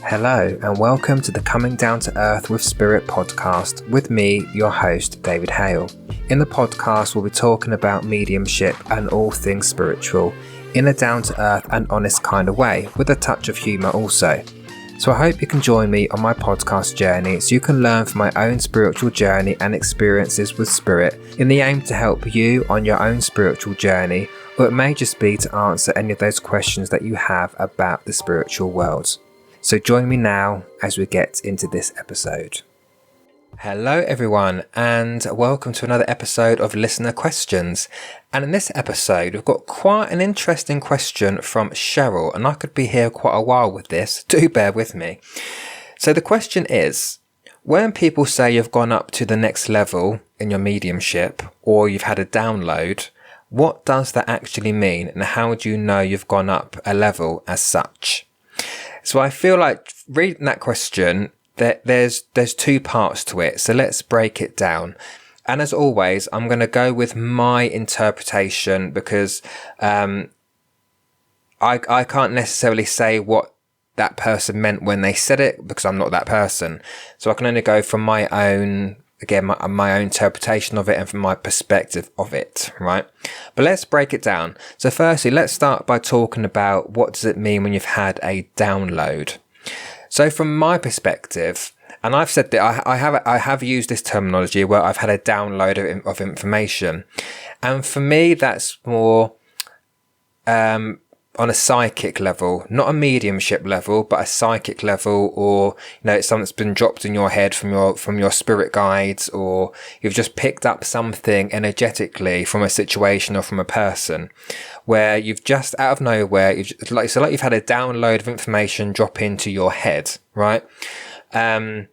Hello and welcome to the Coming Down to Earth with Spirit podcast with me, your host, David Hale. In the podcast, we'll be talking about mediumship and all things spiritual in a down-to-earth and honest kind of way, with a touch of humour also. So I hope you can join me on my podcast journey so you can learn from my own spiritual journey and experiences with spirit in the aim to help you on your own spiritual journey, or it may just be to answer any of those questions that you have about the spiritual world. So join me now as we get into this episode. Hello everyone and welcome to another episode of Listener Questions. And in this episode we've got quite an interesting question from Cheryl, and I could be here quite a while with this, do bear with me. So the question is, when people say you've gone up to the next level in your mediumship or you've had a download, what does that actually mean and how do you know you've gone up a level as such? So I feel like reading that question, there's two parts to it. So let's break it down. And as always, I'm going to go with my interpretation because I can't necessarily say what that person meant when they said it because I'm not that person. So I can only go from my own, again, my own interpretation of it and from my perspective of it, right? But let's break it down. So firstly, let's start by talking about what does it mean when you've had a download. So from my perspective, and I've said that I have used this terminology where I've had a download of information. And for me, that's more on a psychic level, not a mediumship level, but a psychic level, or it's something that's been dropped in your head from your spirit guides, or you've just picked up something energetically from a situation or from a person where you've just out of nowhere, you've had a download of information drop into your head, right? And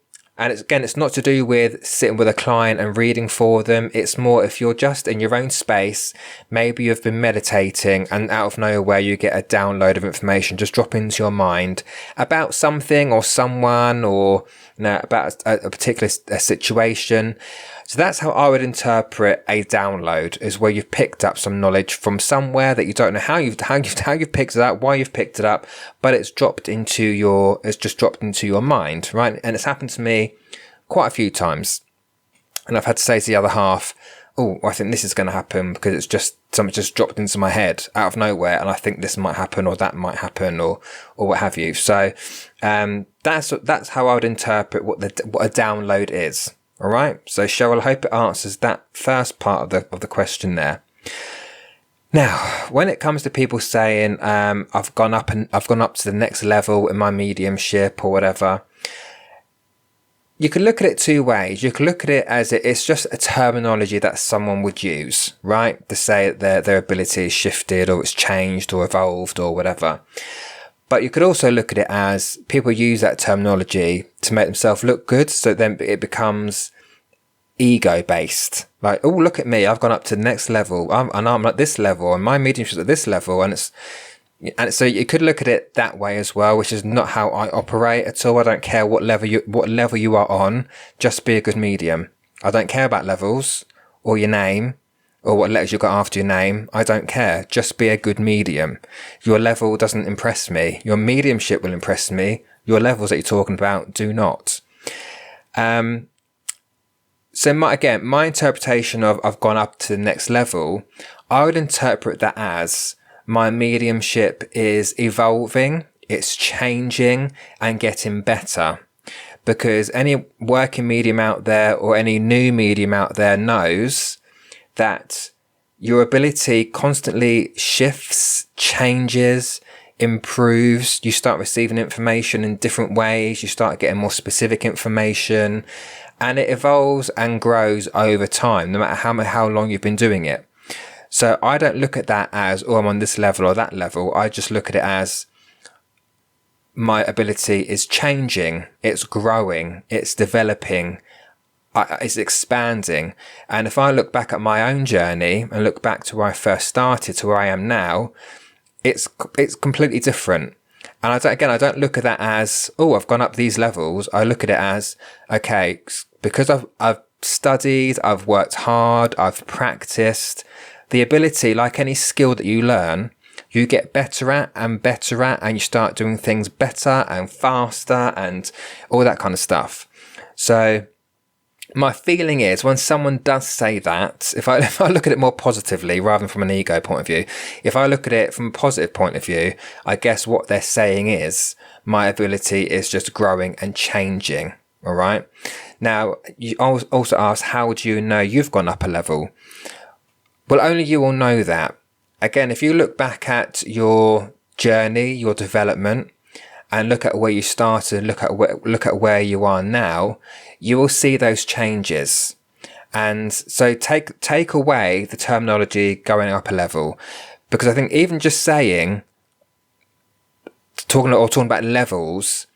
it's not to do with sitting with a client and reading for them. It's more if you're just in your own space, maybe you've been meditating and out of nowhere you get a download of information just drop into your mind about something or someone or about a particular situation. So that's how I would interpret a download, is where you've picked up some knowledge from somewhere that you don't know how you've picked it up, why you've picked it up, but it's just dropped into your mind, right? And it's happened to me quite a few times. And I've had to say to the other half, oh, I think this is going to happen because it's just something just dropped into my head out of nowhere, and I think this might happen or that might happen or what have you. So that's how I would interpret what a download is. All right. So Cheryl, I hope it answers that first part of the question there. Now, when it comes to people saying, I've gone up to the next level in my mediumship or whatever, you can look at it two ways. You can look at it as it's just a terminology that someone would use, right? To say that their ability is shifted or it's changed or evolved or whatever. But you could also look at it as people use that terminology to make themselves look good. So then it becomes ego-based. Like, oh, look at me. I've gone up to the next level. I'm at this level and my mediumship's at this level. And so you could look at it that way as well, which is not how I operate at all. I don't care what level you are on. Just be a good medium. I don't care about levels or your name or what letters you got after your name. I don't care. Just be a good medium. Your level doesn't impress me. Your mediumship will impress me. Your levels that you're talking about do not. So my interpretation of I've gone up to the next level, I would interpret that as my mediumship is evolving, it's changing and getting better. Because any working medium out there or any new medium out there knows that your ability constantly shifts, changes, improves. You start receiving information in different ways. You start getting more specific information, and it evolves and grows over time, no matter how long you've been doing it. So I don't look at that as, oh, I'm on this level or that level. I just look at it as my ability is changing, it's growing, it's developing, it's expanding. And if I look back at my own journey and look back to where I first started to where I am now, it's completely different. And I don't look at that as, oh, I've gone up these levels. I look at it as, okay, because I've studied, I've worked hard, I've practiced the ability, like any skill that you learn, you get better at, and you start doing things better and faster and all that kind of stuff. So my feeling is, when someone does say that, if I look at it more positively rather than from an ego point of view, if I look at it from a positive point of view, I guess what they're saying is my ability is just growing and changing. All right. Now, you also asked, how do you know you've gone up a level? Well, only you will know that. Again, if you look back at your journey, your development, and look at where you started, look at where you are now, you will see those changes. And so take away the terminology going up a level, because I think even just talking about levels,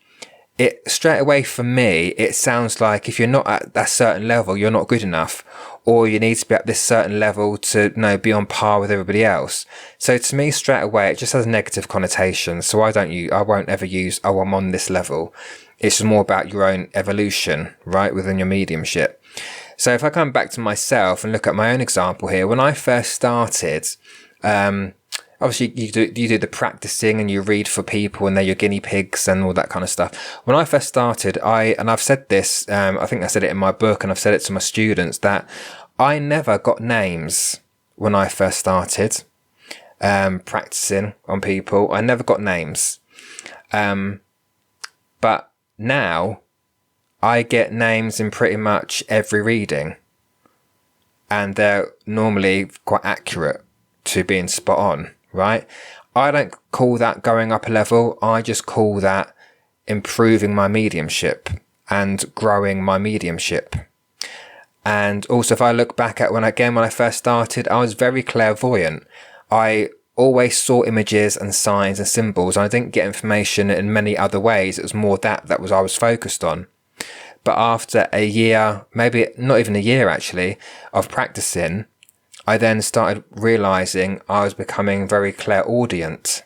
it straight away for me, it sounds like if you're not at that certain level, you're not good enough, or you need to be at this certain level to be on par with everybody else. So to me, straight away, it just has a negative connotation. So I won't ever use, oh, I'm on this level. It's more about your own evolution, right, within your mediumship. So if I come back to myself and look at my own example here, when I first started, obviously you do the practicing and you read for people and they're your guinea pigs and all that kind of stuff. When I first started, I've said this, I think I said it in my book, and I've said it to my students, that I never got names when I first started practicing on people. I never got names. But now I get names in pretty much every reading, and they're normally quite accurate to being spot on, right? I don't call that going up a level. I just call that improving my mediumship and growing my mediumship. And also, if I look back at when I first started, I was very clairvoyant. I always saw images and signs and symbols. I didn't get information in many other ways. It was more that I was focused on. But after a year, maybe not even a year actually, of practicing, I then started realizing I was becoming very clairaudient.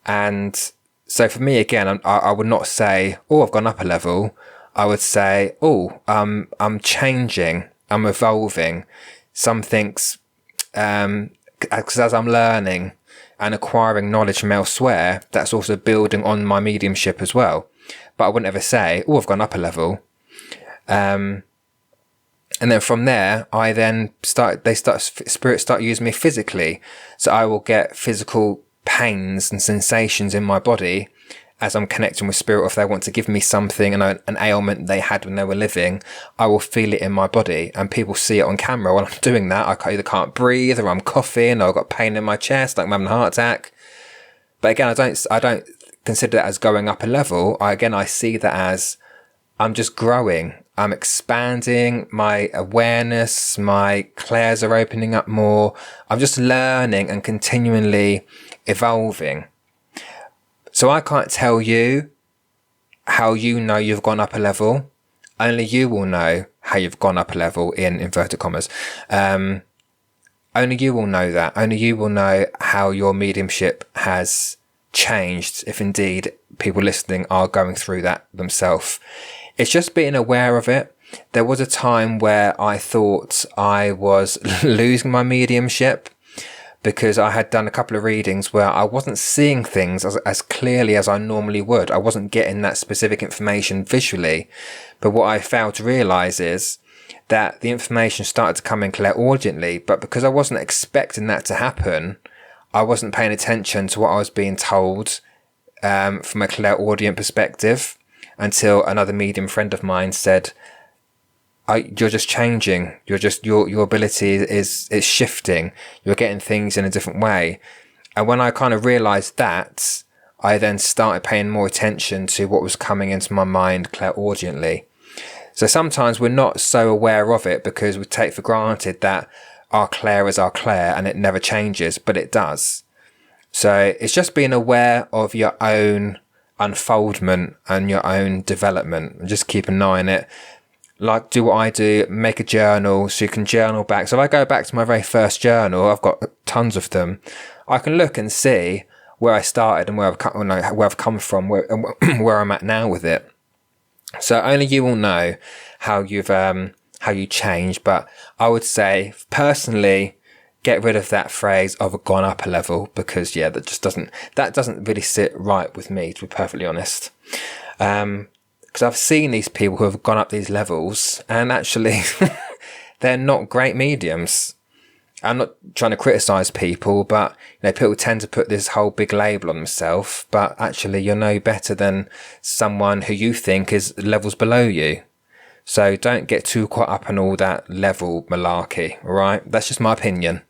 And so for me, again, I would not say, oh, I've gone up a level. I would say, oh, I'm changing, I'm evolving. Something's, because as I'm learning and acquiring knowledge from elsewhere, that's also building on my mediumship as well. But I wouldn't ever say, oh, I've gone up a level. And then from there, spirits start using me physically. So I will get physical pains and sensations in my body as I'm connecting with spirit. Or if they want to give me something, an ailment they had when they were living, I will feel it in my body, and people see it on camera. While I'm doing that, I either can't breathe, or I'm coughing, or I've got pain in my chest, like I'm having a heart attack. But again, I don't consider that as going up a level. I see that as I'm just growing. I'm expanding my awareness. My clairs are opening up more. I'm just learning and continually evolving. So I can't tell you how you know you've gone up a level. Only you will know how you've gone up a level, in inverted commas. Only you will know that. Only you will know how your mediumship has changed, if indeed people listening are going through that themselves. It's just being aware of it. There was a time where I thought I was losing my mediumship, because I had done a couple of readings where I wasn't seeing things as clearly as I normally would. I wasn't getting that specific information visually. But what I failed to realize is that the information started to come in clairaudiently, but because I wasn't expecting that to happen, I wasn't paying attention to what I was being told from a clairaudient perspective, until another medium friend of mine said, you're just changing. Your ability is shifting. You're getting things in a different way. And when I kind of realized that, I then started paying more attention to what was coming into my mind clairaudiently. So sometimes we're not so aware of it because we take for granted that our clair is our clair and it never changes, but it does. So it's just being aware of your own unfoldment and your own development, and just keep an eye on it. Like, do what I do, make a journal so you can journal back. So if I go back to my very first journal, I've got tons of them. I can look and see where I started and where I've come from, where I'm at now with it. So only you will know how you change. But I would say personally, get rid of that phrase of gone up a level, because that doesn't really sit right with me, to be perfectly honest. Because I've seen these people who have gone up these levels and actually they're not great mediums. I'm not trying to criticize people, but people tend to put this whole big label on themselves, but actually you're no better than someone who you think is levels below you. So don't get too caught up in all that level malarkey, all right? That's just my opinion.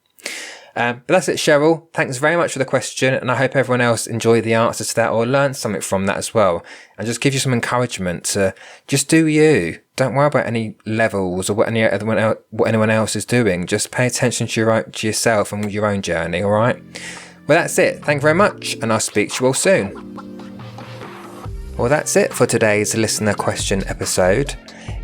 But that's it, Cheryl. Thanks very much for the question, and I hope everyone else enjoyed the answer to that or learned something from that as well. And just give you some encouragement to just do you. Don't worry about any levels or what anyone else is doing. Just pay attention to yourself and your own journey, all right? Well, that's it. Thank you very much, and I'll speak to you all soon. Well, that's it for today's listener question episode.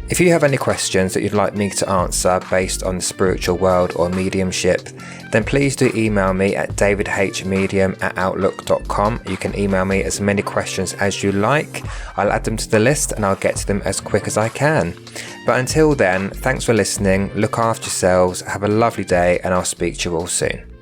If you have any questions that you'd like me to answer based on the spiritual world or mediumship, then please do email me at davidhmedium@outlook.com. You can email me as many questions as you like. I'll add them to the list and I'll get to them as quick as I can. But until then, thanks for listening, look after yourselves, have a lovely day, and I'll speak to you all soon.